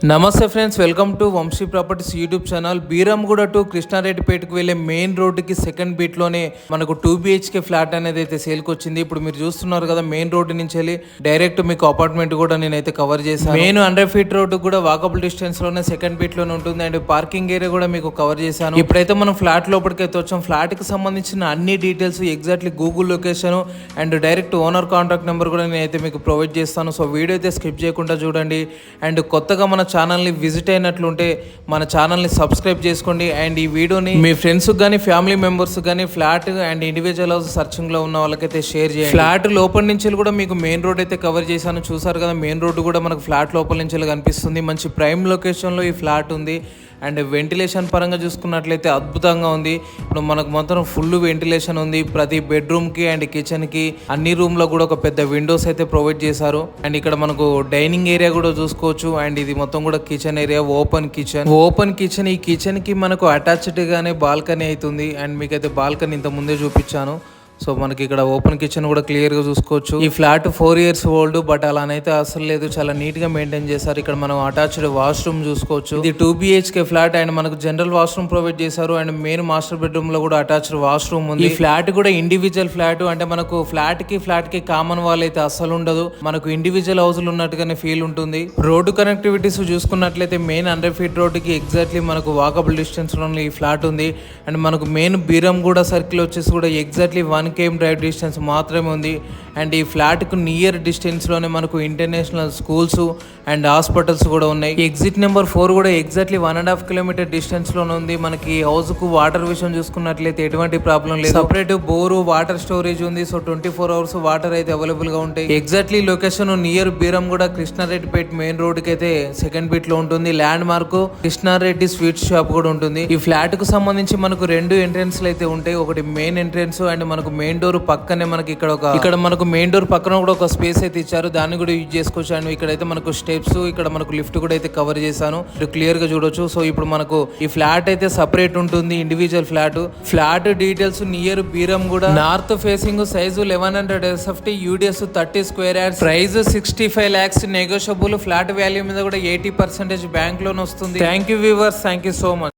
నమస్తే friends, welcome to Vamshi properties YouTube channel. Beeramguda to కృష్ణారెడ్డిపేటకు వెళ్ళే మెయిన్ రోడ్డుకి సెకండ్ బీట్లోనే మనకు 2 BHK ఫ్లాట్ అనేది అయితే సేల్కి వచ్చింది. ఇప్పుడు మీరు చూస్తున్నారు కదా, మెయిన్ రోడ్డు నుంచి వెళ్ళి డైరెక్ట్ మీకు అపార్ట్మెంట్ కూడా నేనైతే కవర్ చేశాను. మెయిన్ 100 ఫీట్ రోడ్డు కూడా వాకబుల్ డిస్టెన్స్ లోనే సెకండ్ బీట్లోనే ఉంటుంది. అండ్ పార్కింగ్ ఏరియా కూడా మీకు కవర్ చేశాను. ఇప్పుడైతే మనం ఫ్లాట్ లోపలికి అయితే వచ్చాం. ఫ్లాట్ కి సంబంధించిన అన్ని details, exactly Google location and direct owner contact number కూడా నేనైతే మీకు ప్రొవైడ్ చేస్తాను. సో వీడియో అయితే స్కిప్ చేయకుండా చూడండి. అండ్ కొత్తగా మన ఛానల్ని విజిట్ అయినట్లుంటే మన ఛానల్ని సబ్స్క్రైబ్ చేసుకోండి. అండ్ ఈ వీడియోని మీ ఫ్రెండ్స్ కానీ ఫ్యామిలీ మెంబర్స్ కానీ flat and individual house searching లో ఉన్న వాళ్ళకైతే షేర్ చేయండి. ఫ్లాట్ లోపల నుంచి కూడా మీకు మెయిన్ రోడ్ అయితే కవర్ చేశాను. చూసారు కదా, మెయిన్ రోడ్ కూడా మనకు ఫ్లాట్ లోపల నుంచి కనిపిస్తుంది. మంచి ప్రైమ్ లొకేషన్ లో ఈ ఫ్లాట్ ఉంది. అండ్ వెంటిలేషన్ పరంగా చూసుకున్నట్లయితే అద్భుతంగా ఉంది. ఇప్పుడు మనకు మొత్తం ఫుల్ వెంటిలేషన్ ఉంది. ప్రతి బెడ్రూమ్కి అండ్ కిచెన్కి అన్ని రూమ్లో కూడా ఒక పెద్ద విండోస్ అయితే ప్రొవైడ్ చేశారు. అండ్ ఇక్కడ మనకు డైనింగ్ ఏరియా కూడా చూసుకోవచ్చు. అండ్ ఇది మొత్తం కూడా కిచెన్ ఏరియా, ఓపెన్ కిచెన్. ఈ కిచెన్కి మనకు అటాచ్డ్ గానే బాల్కనీ అవుతుంది. అండ్ మీకైతే బాల్కనీ ఇంత ముందే చూపించాను. సో మనకి ఇక్కడ ఓపెన్ కిచెన్ కూడా క్లియర్ గా చూసుకోవచ్చు. ఈ ఫ్లాట్ 4 years ఓల్డ్, బట్ అలానైతే అసలు లేదు, చాలా నీట్ గా మెయింటైన్ చేశారు. ఇక్కడ మనం అటాచ్డ్ వాష్రూమ్ చూసుకోవచ్చు. ఇది 2 BHK ఫ్లాట్ అండ్ మనకు జనరల్ వాష్రూమ్ ప్రొవైడ్ చేశారు. అండ్ మెయిన్ మాస్టర్ బెడ్రూమ్ లో కూడా అటాచ్డ్ వాష్రూమ్ ఉంది. ఈ ఫ్లాట్ కూడా ఇండివిజువల్ ఫ్లాట్, అంటే మనకు ఫ్లాట్ కి కామన్ వాల్ అయితే అస్సలు ఉండదు. మనకు ఇండివిజువల్ హౌస్లు ఉన్నట్టుగానే ఫీల్ ఉంటుంది. రోడ్డు కనెక్టివిటీస్ చూసుకున్నట్లయితే మెయిన్ 100 ఫీట్ రోడ్డుకి ఎగ్జాక్ట్లీ మనకు వాకబుల్ డిస్టెన్స్ లో ఈ ఫ్లాట్ ఉంది. అండ్ మనకు మెయిన్ బీరంగూడ సర్కిల్ వచ్చేసి కూడా ఎగ్జాక్ట్లీ 1 km డ్రైవ్ డిస్టెన్స్ మాత్రమే ఉంది. అండ్ ఈ ఫ్లాట్కు నియర్ డిస్టెన్స్లోనే మనకు ఇంటర్నేషనల్ స్కూల్స్ అండ్ హాస్పిటల్స్ కూడా ఉన్నాయి. ఎగ్జిట్ నెంబర్ 4 కూడా ఎగ్జాక్ట్లీ 1.5 km డిస్టెన్స్లోనే ఉంది. మనకి హౌస్కు వాటర్ విషయం చూసుకున్నట్లయితే ఎటువంటి ప్రాబ్లం లేదు. సపరేట్ బోరు, వాటర్ స్టోరేజ్ ఉంది. సో 24 hours వాటర్ అయితే అవైలబుల్గా ఉంటాయి. Exactly location near Beeramguda Krishnareddypet main రోడ్కి అయితే సెకండ్ బీట్లో ఉంటుంది. Landmark Krishnareddy sweet shop కూడా ఉంటుంది. ఈ ఫ్లాట్కు సంబంధించి మనకు 2 ఎంట్రెన్స్లు అయితే ఉంటాయి. ఒకటి మెయిన్ ఎంట్రెన్స్ అండ్ మనకు మెయిన్ డోర్ పక్కనే మనకి ఇక్కడ మనకు మెయిన్ డోర్ పక్కన కూడా ఒక స్పేస్ అయితే ఇచ్చారు. దాన్ని కూడా యూజ్ చేసుకోవచ్చు. అండ్ ఇక్కడైతే మనకు స్టెప్స్, ఇక్కడ మనకు లిఫ్ట్ కూడా అయితే కవర్ చేశాను. క్లియర్ గా చూడొచ్చు. సో ఇప్పుడు మనకు ఈ ఫ్లాట్ అయితే సపరేట్ ఉంటుంది, individual flat details near Beeramguda north facing, size 1100 SFT, UDS 30 square yards, price 65 lakhs negotiable. Flat value మీద కూడా 80% బ్యాంక్ లోన్ వస్తుంది. Thank you viewers, thank you so much.